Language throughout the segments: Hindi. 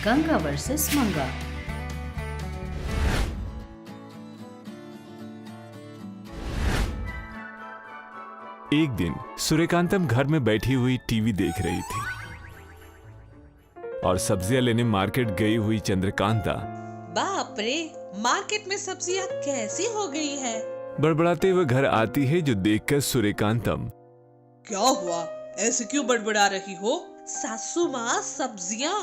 गंगा वर्सेस मंगा। एक दिन सूर्यकांतम घर में बैठी हुई टीवी देख रही थी और सब्जियां लेने मार्केट गई हुई चंद्रकांता बाप रे, मार्केट में सब्जियां कैसी हो गई है। बड़बड़ाते हुए घर आती है, जो देखकर सूर्यकांतम क्या हुआ, ऐसे क्यों बड़बड़ा रही हो? सासू माँ, सब्जियां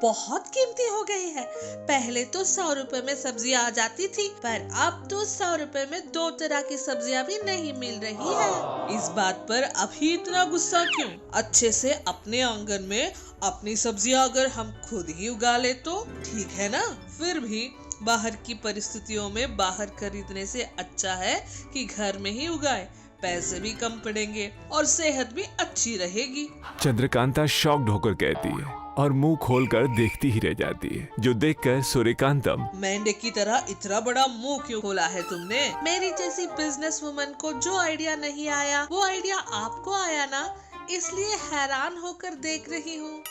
बहुत कीमती हो गई है। पहले तो 100 रुपए में सब्जियां आ जाती थी, पर अब तो 100 रुपए में 2 तरह की सब्जियां भी नहीं मिल रही है। इस बात पर अभी इतना गुस्सा क्यों? अच्छे से अपने आंगन में अपनी सब्जियां अगर हम खुद ही उगा ले तो ठीक है ना। फिर भी बाहर की परिस्थितियों में बाहर खरीदने से अच्छा है कि घर में ही उगाए। पैसे भी कम पड़ेंगे और सेहत भी अच्छी रहेगी। चंद्रकांता शॉक्ड होकर कहती है और मुंह खोलकर देखती ही रह जाती है, जो देखकर सूर्यकांतम मेंढक की तरह इतना बड़ा मुंह क्यों खोला है तुमने? मेरी जैसी बिजनेस वुमन को जो आइडिया नहीं आया वो आइडिया आपको आया ना, इसलिए हैरान होकर देख रही हूँ।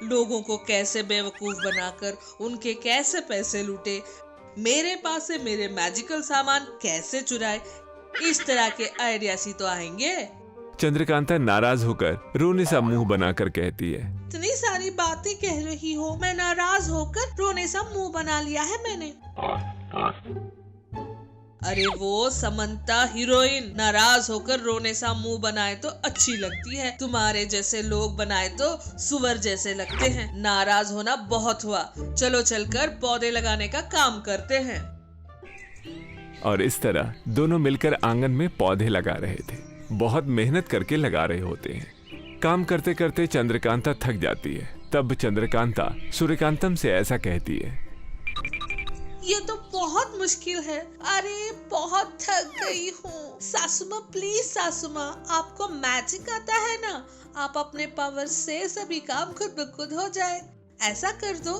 लोगों को कैसे बेवकूफ बनाकर उनके कैसे पैसे लूटे, मेरे पास से मेरे मैजिकल सामान कैसे चुराए, इस तरह के आइडियाज ही तो आएंगे। चंद्रकांता नाराज होकर रोने सा मुंह बनाकर कहती है, इतनी सारी बातें कह रही हो, मैं नाराज होकर रोने सा मुंह बना लिया है मैंने? अरे वो समंता हीरोइन नाराज होकर रोने सा मुंह बनाए तो अच्छी लगती है, तुम्हारे जैसे लोग बनाए तो सुअर जैसे लगते हैं। नाराज होना बहुत हुआ, चलो चलकर पौधे लगाने का काम करते हैं। और इस तरह दोनों मिलकर आंगन में पौधे लगा रहे थे। बहुत मेहनत करके लगा रहे होते हैं। काम करते करते चंद्रकांता थक जाती है। तब चंद्रकांता सूर्यकांतम से ऐसा कहती है, ये तो बहुत मुश्किल है। अरे बहुत थक गई हूँ। सासू माँ प्लीज, सासू माँ आपको मैजिक आता है ना, आप अपने पावर से सभी काम खुद ब खुद हो जाए, ऐसा कर दो।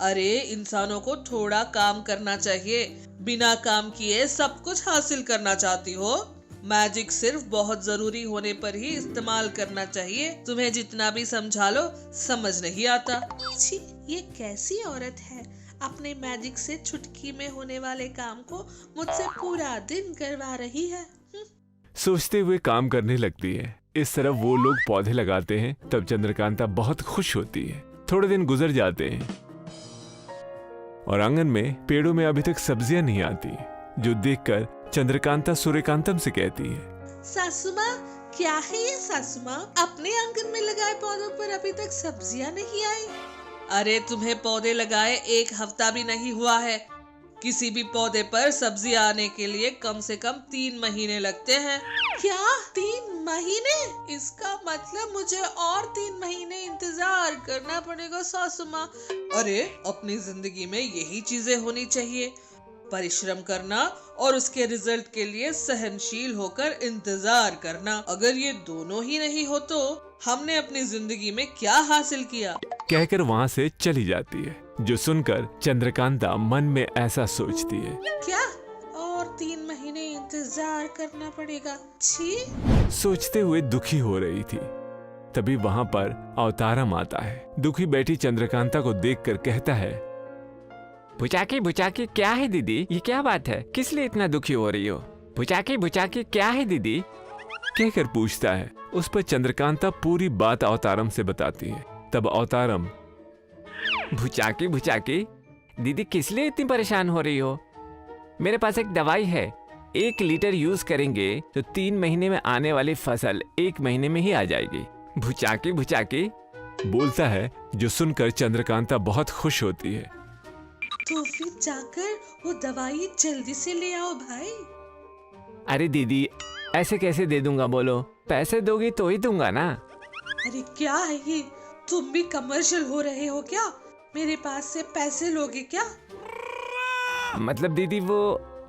अरे इंसानों को थोड़ा काम करना चाहिए, बिना काम किए सब कुछ हासिल करना चाहती हो? मैजिक सिर्फ बहुत जरूरी होने पर ही इस्तेमाल करना चाहिए। तुम्हें जितना भी समझा लो समझ नहीं आता। छी, ये कैसी औरत है, अपने मैजिक से चुटकी में होने वाले काम को मुझसे पूरा दिन करवा रही है। सोचते हुए काम करने लगती है। इस तरह वो लोग पौधे लगाते हैं। तब चंद्रकांता बहुत खुश होती है। थोड़े दिन गुजर जाते हैं और आंगन में पेड़ों में अभी तक सब्जियां नहीं आती, जो देखकर चंद्रकांता सूर्यकांतम से कहती है, सासू माँ क्या है ये? सासू माँ अपने आंगन में लगाए पौधों पर अभी तक सब्जियां नहीं आई। अरे तुम्हें पौधे लगाए 1 हफ्ता भी नहीं हुआ है। किसी भी पौधे पर सब्जी आने के लिए कम से कम 3 महीने लगते हैं। क्या 3 महीने? इसका मतलब मुझे और 3 महीने इंतजार करना पड़ेगा सासू माँ। अरे अपनी जिंदगी में यही चीजें होनी चाहिए, परिश्रम करना और उसके रिजल्ट के लिए सहनशील होकर इंतजार करना। अगर ये दोनों ही नहीं हो तो हमने अपनी जिंदगी में क्या हासिल किया? कहकर वहाँ से चली जाती है, जो सुनकर चंद्रकांता मन में ऐसा सोचती है, क्या और 3 महीने इंतजार करना पड़ेगा? छी। सोचते हुए दुखी हो रही थी। तभी वहाँ पर अवतारम आता है। दुखी बैठी चंद्रकांता को देखकर कहता है, भुचाकी भुचाकी क्या है दीदी, ये क्या बात है, किस लिए इतना दुखी हो रही हो? भुचाकी भुचाकी क्या है दीदी? कहकर पूछता है। उस पर चंद्रकांता पूरी बात अवतारम से बताती है। तब अवतारम, भुचाकी भुचाकी दीदी किस लिए इतनी परेशान हो रही हो? मेरे पास एक दवाई है, 1 लीटर यूज करेंगे तो 3 महीने में आने वाली फसल 1 महीने में ही आ जाएगी। भुचाकी भुचाकी बोलता है, जो सुनकर चंद्रकांता बहुत खुश होती है। तो फिर जाकर वो दवाई जल्दी से ले आओ भाई। अरे दीदी ऐसे कैसे दे दूंगा, बोलो, पैसे दोगी तो ही दूंगा ना। अरे क्या है ये, तुम भी कमर्शियल हो रहे हो क्या? मेरे पास से पैसे लोगे क्या? मतलब दीदी वो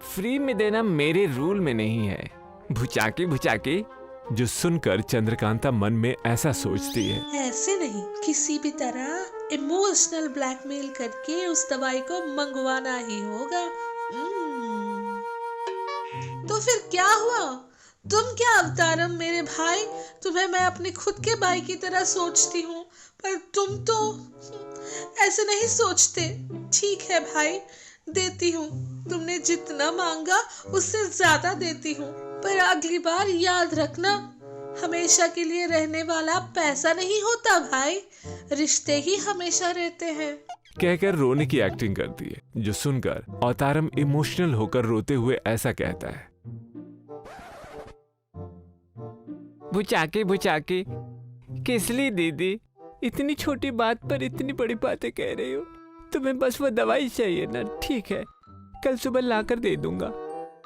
फ्री में देना मेरे रूल में नहीं है। भुचाकी भुचाकी जो सुनकर चंद्रकांता मन में ऐसा सोचती है, ऐसे नहीं, किसी भी तरह इमोशनल ब्लैकमेल करके उस दवाई को मंगवाना ही होगा। तो फिर क्या हुआ? तुम क्या अवतारम मेरे भाई, तुम्हें मैं अपने खुद के भाई की तरह सोचती हूँ, पर तुम तो ऐसे नहीं सोचते। ठीक है भाई, देती हूँ। तुमने जितना मांगा उससे ज्यादा देती हूँ, पर अगली बार याद रखना, हमेशा के लिए रहने वाला पैसा नहीं होता भाई, रिश्ते ही हमेशा रहते हैं। कहकर रोने की एक्टिंग करती है, जो सुनकर अवतारम इमोशनल होकर रोते हुए ऐसा कहता है। भुचाकी किस लिए दीदी इतनी छोटी बात पर इतनी बड़ी बातें कह रही हो? तुम्हें बस वो दवाई चाहिए ना? ठीक है, कल सुबह लाकर दे दूंगा।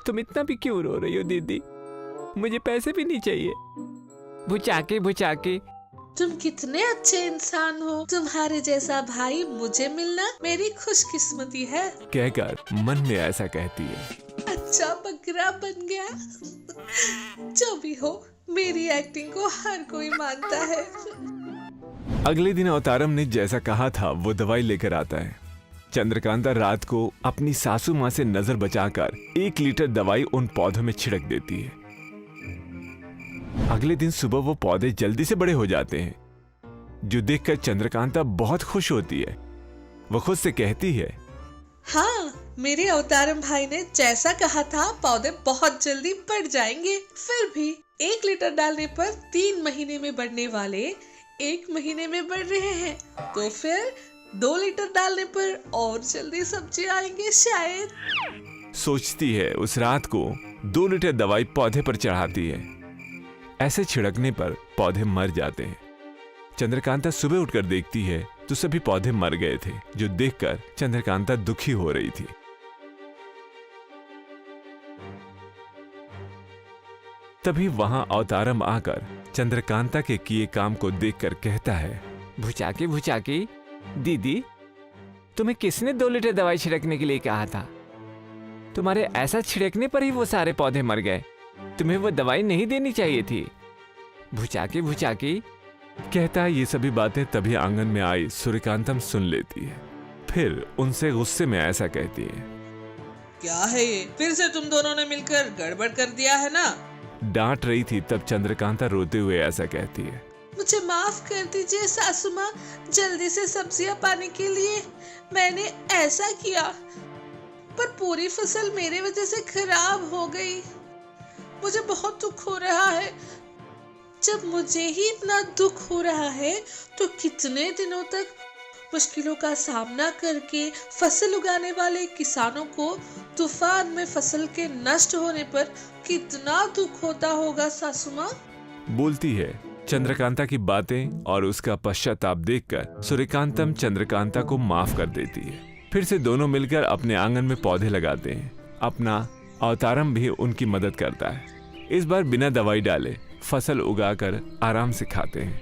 तुम इतना भी क्यों रो रही हो दीदी? मुझे पैसे भी नहीं चाहिए। भुचाकी तुम कितने अच्छे इंसान हो। तुम्हारे जैसा भाई मुझे मिलना मेरी खुशकिस्मती है। कहकर मन में ऐसा कहती है। अच्छा बकरा बन गया। जो भी हो, मेरी एक्टिंग को हर कोई मानता है। अगले दिन अवतारम ने जैसा कहा था वो दवाई लेकर आता है। चंद्रकांता रात को अपनी सासू माँ से नजर बचाकर 1 लीटर दवाई उन पौधों में छिड़क देती है। अगले दिन सुबह वो पौधे जल्दी से बड़े हो जाते हैं, जो देखकर चंद्रकांता बहुत खुश होती है। वो खुद से कहती है, हाँ, मेरे अवतारम भाई ने जैसा कहा था पौधे बहुत जल्दी बढ़ जाएंगे। फिर भी 1 लीटर डालने पर 3 महीने में बढ़ने वाले 1 महीने में बढ़ रहे हैं, तो फिर 2 लीटर डालने पर और जल्दी सब्जी आएंगे शायद। सोचती है। उस रात को 2 लीटर दवाई पौधे पर चढ़ाती है। ऐसे छिड़कने पर पौधे मर जाते हैं। चंद्रकांता सुबह उठकर देखती है तो सभी पौधे मर गए थे, जो देखकर चंद्रकांता दुखी हो रही थी। तभी वहां अवतारम आकर चंद्रकांता के किए काम को देखकर कहता है, भुचाकी दीदी, तुम्हें किसने 2 लीटर दवाई छिड़कने के लिए कहा था? तुम्हारे ऐसा छिड़कने पर ही वो सारे पौधे मर गए। तुम्हें वो दवाई नहीं देनी चाहिए थी। भुचाकी कहता ये सभी बातें तभी आंगन में आई सूर्यकांतम सुन लेती है। फिर उनसे गुस्से में ऐसा कहती है, क्या है ये? फिर से तुम दोनों ने मिलकर गड़बड़ कर दिया है ना? डांट रही थी तब चंद्रकांता रोते हुए ऐसा कहती है, मुझे माफ कर दीजिए सासू माँ, जल्दी से सब्जियां पाने के लिए मैंने ऐसा किया, पर पूरी फसल मेरे वजह से खराब हो गई। मुझे बहुत दुख हो रहा है। जब मुझे ही इतना दुख हो रहा है तो कितने दिनों तक मुश्किलों का सामना करके फसल उगाने वाले किसानों को तूफान में फसल के नष्ट होने पर कितना दुख होता होगा सासू माँ। बोलती है। चंद्रकांता की बातें और उसका पश्चाताप देखकर सूर्यकांतम चंद्रकांता को माफ कर देती है। फिर से दोनों मिलकर अपने आंगन में पौधे लगाते हैं। अपना अवतारम भी उनकी मदद करता है। इस बार बिना दवाई डाले फसल उगाकर आराम से खाते हैं।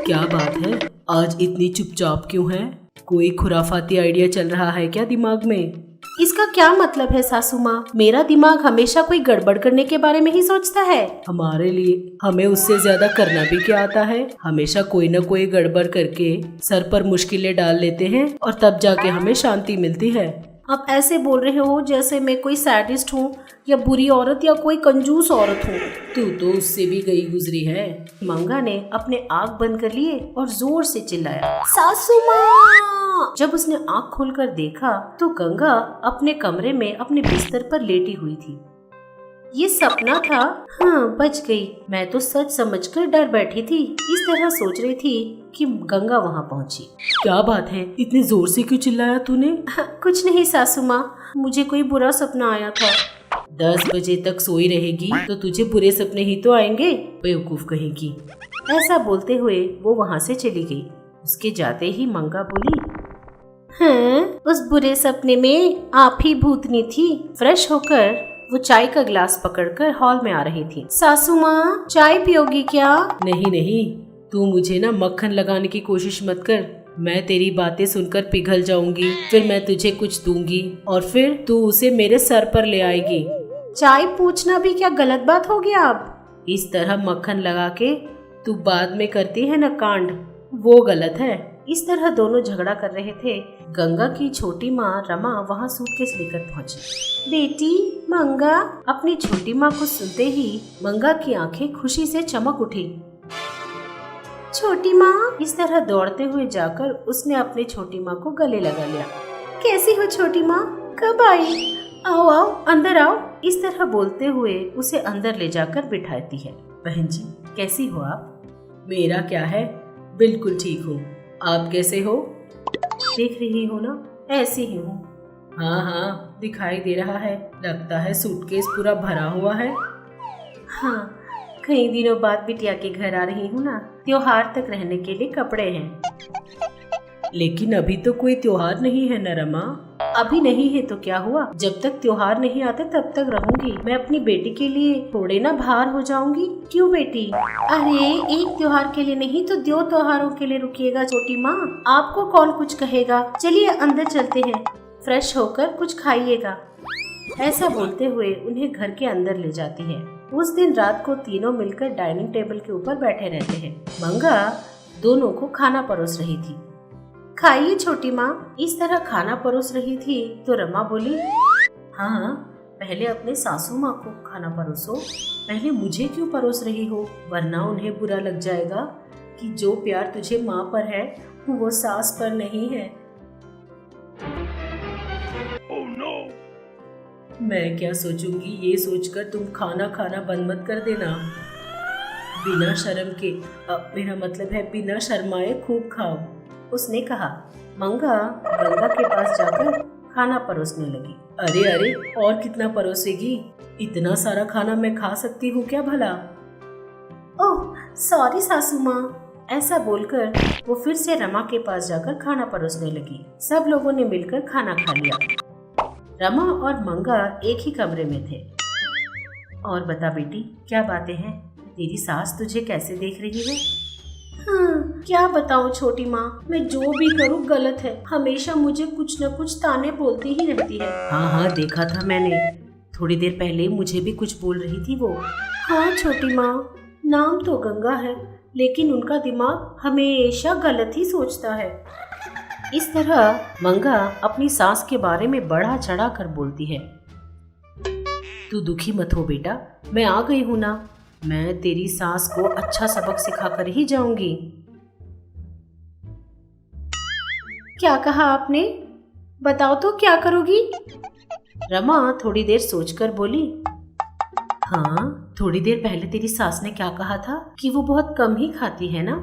क्या बात है, आज इतनी चुपचाप क्यों है? कोई खुराफाती आइडिया चल रहा है क्या दिमाग में? इसका क्या मतलब है सासू माँ? मेरा दिमाग हमेशा कोई गड़बड़ करने के बारे में ही सोचता है। हमारे लिए हमें उससे ज्यादा करना भी क्या आता है? हमेशा कोई न कोई गड़बड़ करके सर पर मुश्किलें डाल लेते हैं और तब जाके हमें शांति मिलती है। आप ऐसे बोल रहे हो जैसे मैं कोई सैडिस्ट हूँ या बुरी औरत या कोई कंजूस औरत हूँ। तू तो उससे भी गई गुजरी है। मंगा ने अपने आँख बंद कर लिए और जोर से चिल्लाया, सासू माँ। जब उसने आँख खोलकर देखा तो गंगा अपने कमरे में अपने बिस्तर पर लेटी हुई थी। ये सपना था? हाँ, बच गई। मैं तो सच समझकर डर बैठी थी। इस तरह सोच रही थी कि गंगा वहाँ पहुँची। क्या बात है, इतने जोर से क्यों चिल्लाया तूने? कुछ नहीं सासू माँ, मुझे कोई बुरा सपना आया था। 10 बजे तक सोई रहेगी तो तुझे बुरे सपने ही तो आएंगे, बेवकूफ कहेगी। ऐसा बोलते हुए वो वहाँ से चली गई। उसके जाते ही मंगा बोली, हाँ, उस बुरे सपने में आप ही भूतनी थी। फ्रेश होकर वो चाय का गिलास पकड़कर हॉल में आ रही थी। सासू माँ, चाय पियोगी क्या? नहीं, तू मुझे ना मक्खन लगाने की कोशिश मत कर। मैं तेरी बातें सुनकर पिघल जाऊंगी, फिर मैं तुझे कुछ दूंगी और फिर तू उसे मेरे सर पर ले आएगी। चाय पूछना भी क्या गलत बात होगी? आप इस तरह मक्खन लगा के तू बाद में करती है ना कांड, वो गलत है। इस तरह दोनों झगड़ा कर रहे थे। गंगा की छोटी माँ रमा वहाँ सूटकेस लेकर पहुँची। बेटी मंगा। अपनी छोटी माँ को सुनते ही मंगा की आंखें खुशी से चमक उठी। छोटी माँ। इस तरह दौड़ते हुए जाकर उसने अपनी छोटी माँ को गले लगा लिया। कैसी हो छोटी माँ, कब आई? आओ आओ अंदर आओ। इस तरह बोलते हुए उसे अंदर ले जाकर बिठाती है। बहन जी कैसी हो आप? मेरा क्या है, बिल्कुल ठीक हूँ। आप कैसे हो? देख रही हो ना, ऐसी ही हूँ। हाँ हाँ दिखाई दे रहा है, लगता है सूटकेस पूरा भरा हुआ है। हाँ, कई दिनों बाद बिटिया के घर आ रही हूँ ना, त्योहार तक रहने के लिए कपड़े हैं। लेकिन अभी तो कोई त्योहार नहीं है न रमा। अभी नहीं है तो क्या हुआ, जब तक त्योहार नहीं आते तब तक रहूंगी। मैं अपनी बेटी के लिए थोड़े ना भार हो जाऊंगी। क्यों बेटी? अरे एक त्योहार के लिए नहीं तो 2 त्योहारों के लिए रुकिएगा छोटी माँ, आपको कौन कुछ कहेगा। चलिए अंदर चलते हैं, फ्रेश होकर कुछ खाइएगा। ऐसा बोलते हुए उन्हें घर के अंदर ले जाती है। उस दिन रात को तीनों मिलकर डाइनिंग टेबल के ऊपर बैठे रहते हैं। मंगा दोनों को खाना परोस रही थी। खाइए छोटी माँ। इस तरह खाना परोस रही थी तो रमा बोली, हाँ पहले अपने सासू माँ को खाना परोसो, पहले मुझे क्यों परोस रही हो, वरना उन्हें बुरा लग जाएगा कि जो प्यार तुझे माँ पर है वो सास पर नहीं है। Oh no! मैं क्या सोचूंगी ये सोचकर तुम खाना खाना बंद मत कर देना। बिना शर्म के, मेरा मतलब है बिना शर्माए खूब खाओ, उसने कहा। मंगा गंगा के पास जाकर खाना परोसने लगी। अरे अरे और कितना परोसेगी, इतना सारा खाना मैं खा सकती हूँ क्या भला? ओह सॉरी सासू माँ। ऐसा बोलकर वो फिर से रमा के पास जाकर खाना परोसने लगी। सब लोगों ने मिलकर खाना खा लिया। रमा और मंगा एक ही कमरे में थे। और बता बेटी, क्या बातें हैं? तेरी सास तुझे कैसे देख रही है? हाँ, क्या बताऊँ छोटी माँ, मैं जो भी करूँ गलत है। हमेशा मुझे कुछ न कुछ ताने बोलती ही रहती है। हाँ देखा था मैंने, थोड़ी देर पहले मुझे भी कुछ बोल रही थी वो। हाँ छोटी माँ, नाम तो गंगा है लेकिन उनका दिमाग हमेशा गलत ही सोचता है। इस तरह मंगा अपनी सास के बारे में बढ़ा चढ़ा कर बोलती है। तू दुखी मत हो बेटा, मैं आ गई हूँ ना, मैं तेरी सास को अच्छा सबक सिखा कर ही जाऊंगी। क्या कहा आपने? बताओ तो क्या करोगी? रमा थोड़ी देर सोचकर बोली। हाँ, थोड़ी देर पहले तेरी सास ने क्या कहा था कि वो बहुत कम ही खाती है ना।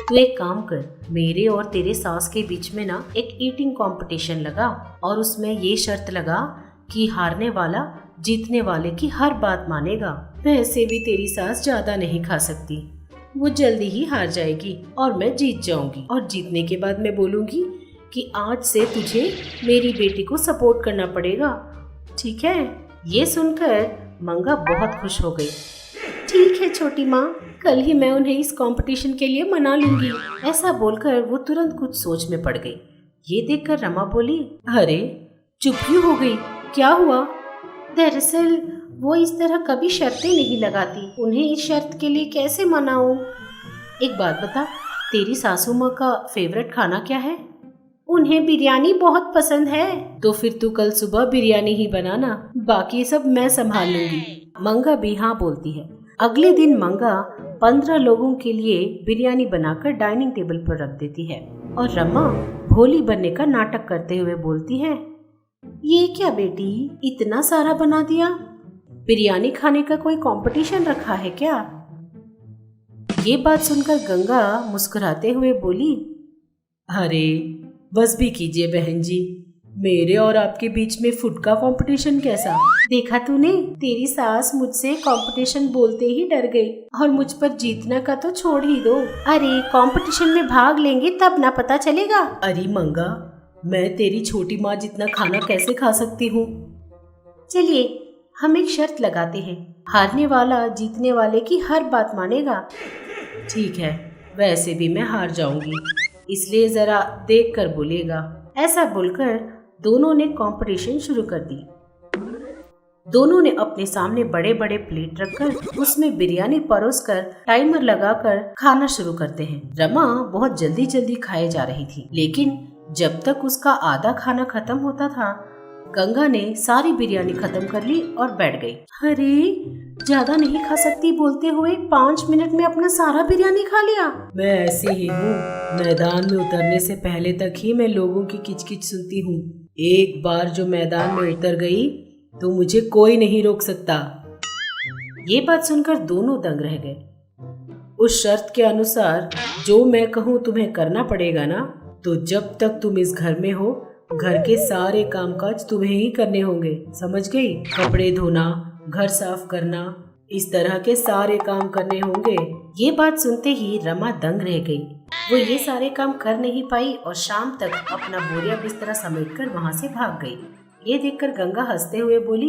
तू एक काम कर, मेरे और तेरे सास के बीच में ना एक ईटिंग कंपटीशन लगा और उसमें ये शर्त लगा कि हारने वाला जीतने वाले की हर बात मानेगा। वैसे भी तेरी सास ज्यादा नहीं खा सकती, वो जल्दी ही हार जाएगी और मैं जीत जाऊंगी। और जीतने के बाद मैं बोलूंगी कि आज से तुझे मेरी बेटी को सपोर्ट करना पड़ेगा, ठीक है? ये सुनकर मंगा बहुत खुश हो गई। ठीक है छोटी माँ, कल ही मैं उन्हें इस कंपटीशन के लिए मना लूंगी। ऐसा बोलकर वो तुरंत कुछ सोच में पड़ गई। ये देखकर रमा बोली, अरे चुप क्यों हो गई, क्या हुआ? दरअसल वो इस तरह कभी शर्तें नहीं लगाती, उन्हें इस शर्त के लिए कैसे मनाऊं? एक बात बता, तेरी सासू माँ का फेवरेट खाना क्या है? उन्हें बिरयानी बहुत पसंद है। तो फिर तू कल सुबह बिरयानी ही बनाना, बाकी सब मैं संभाल लूंगी। मंगा भी हाँ बोलती है। अगले दिन मंगा 15 लोगों के लिए बिरयानी बनाकर डाइनिंग टेबल पर रख देती है और रमा भोली बनने का नाटक करते हुए बोलती है, ये क्या बेटी, इतना सारा बना दिया? बिरयानी खाने का कोई कंपटीशन रखा है क्या? ये बात सुनकर गंगा मुस्कुराते हुए बोली, अरे बस भी कीजिए बहन जी, मेरे और आपके बीच में फूड का कंपटीशन कैसा? देखा तूने, तेरी सास मुझसे कंपटीशन बोलते ही डर गई और मुझ पर जीतना का तो छोड़ ही दो। अरे कंपटीशन में भाग लेंगे तब ना पता चलेगा। अरे मंगा, मैं तेरी छोटी माँ जितना खाना कैसे खा सकती हूँ? चलिए हम एक शर्त लगाते हैं, हारने वाला जीतने वाले की हर बात मानेगा। ठीक है, वैसे भी मैं हार जाऊंगी, इसलिए जरा देख कर बोलिएगा। ऐसा बोलकर दोनों ने कंपटीशन शुरू कर दी। दोनों ने अपने सामने बड़े बड़े प्लेट रखकर उसमें बिरयानी परोसकर टाइमर लगाकर खाना शुरू करते हैं। रमा बहुत जल्दी जल्दी खाए जा रही थी, लेकिन जब तक उसका आधा खाना खत्म होता था, गंगा ने सारी बिरयानी खत्म कर ली और बैठ गई। अरे ज्यादा नहीं खा सकती बोलते हुए 5 मिनट में अपना सारा बिरयानी खा लिया। मैं ऐसी ही हूँ, मैदान में उतरने से पहले तक ही मैं लोगों की किचकिच सुनती हूँ। एक बार जो मैदान में उतर गई तो मुझे कोई नहीं रोक सकता। ये बात सुनकर दोनों दंग रह गए। उस शर्त के अनुसार जो मैं कहूँ तुम्हें करना पड़ेगा ना, तो जब तक तुम इस घर में हो घर के सारे कामकाज तुम्हें ही करने होंगे, समझ गई? कपड़े धोना, घर साफ करना, इस तरह के सारे काम करने होंगे। ये बात सुनते ही रमा दंग रह गई। वो ये सारे काम कर नहीं पाई और शाम तक अपना बोरिया बिस्तरा समेटकर वहाँ से भाग गई। ये देखकर गंगा हंसते हुए बोली